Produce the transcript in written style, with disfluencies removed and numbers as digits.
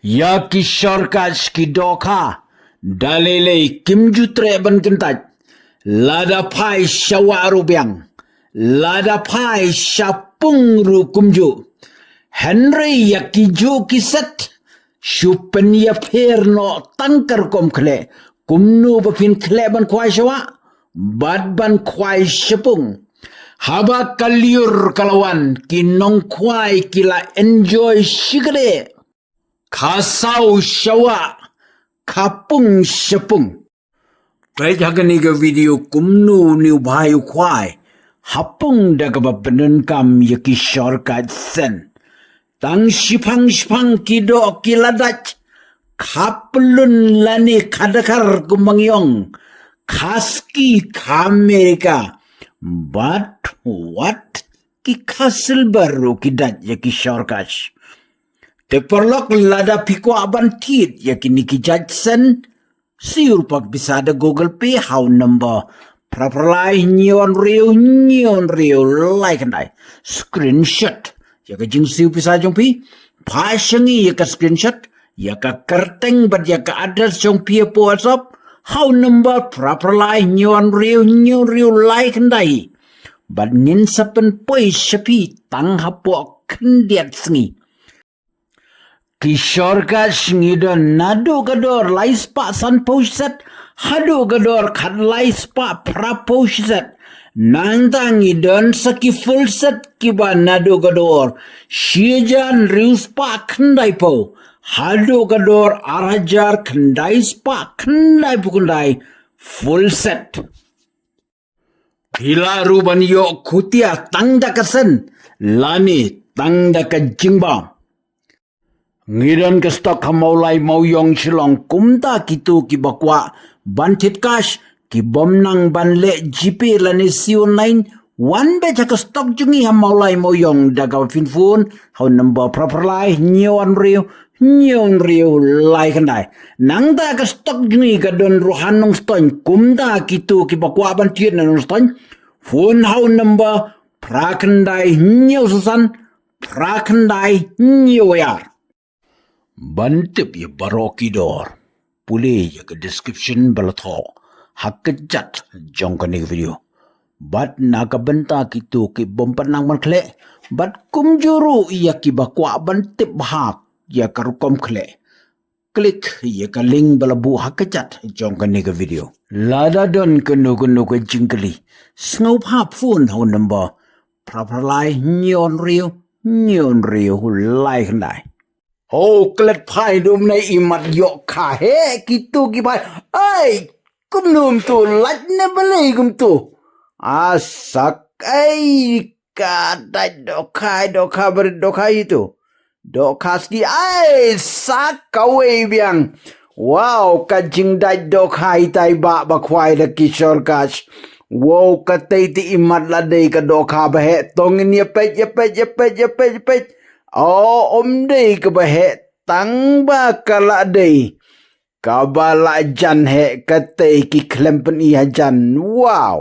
Ya kisarkas kidoka, dalele kimjutre ban kentat, lada pai syawaru biang, lada pai syapung ru kumju, Henry ya kiju kisat, syupen ya perno tangkar kom kle, kumnu bapin kle ban kwai syawa, bad ban kwai syapung. Haba kaliur kalawan, kinong kwai kila enjoy sigre. Kasau syawa, kapung syapung. Baik hagan iga video kumnu niu bayu kwai. Hapung daga babenun kam yaki syarkat sen. Tang sipang kido kiladat. Kapelun lani kadakar kumangyong. Kaski kamerika. But what? Ki kasil baru kidat yaki syarkat. Teperlok lada piko abantit yakini ki Judson siur pak bisa ada Google Pay how number prapralai nyon riu like andai screenshot ya ka jing siu bisa jong pi pasangi ya ka screenshot ya ka kerteng bad ya ka address jong pi po WhatsApp how number prapralai nyon riu like andai bad nin sapen poi shapi tang hapo kendiat sengi Kisarka singidon nado gador laispa san posat hado gador kad laispa praposat nantang idon saki full set kiba nado gador shijan riuspa kendai po hado gador arajar kendai spa kendai pukundai full set Pila ruban yo kutia tangda kasen lani tangda ka jingbang Ngiran ke stok hamaulai mauyong silong kumta kitu ki bakwa bantit cash ki bomnang banle GP lani siu 9 wan beja ke stok jungi hamaulai mauyong daga finfun hau number proper lai nyon riu lai kandai nang da ke stok jungi ka don rohanong ston kumta kitu ki bakwa bantit nanong ston phone hau number prakandai nyo susan prakandai nyo yar Bantip ya barokidor. Pulih ya ke description balatho. Hakejat jong kani video. Bat naga benta kitu ki bompanang mankle. Bat kumjuru ya ki bakwa bantip bahak ya karukom kle. Klik ya ke link balabu hakejat jong kani video. Lada don kenu ke jingkeli. Snop hap phone hau number. Prapralai nyon riu lai kendai. Oh, kelet pai dum na imat yok ka he kitu ki pai. Ai, kumnum tu lat ne balai kum tu. Asak ai ka dai dokai berdokai itu. Dokas di ai sak kawe biang. Wow, kajing dai dokai tai ba bakwai da kishor kas. Wow, katai ti imat ladai ka doka bahe tongin ye pet. Oh, dei ke bahe tang ba kala dei. Kabala jan he kate ki klempen iya jan. Wow.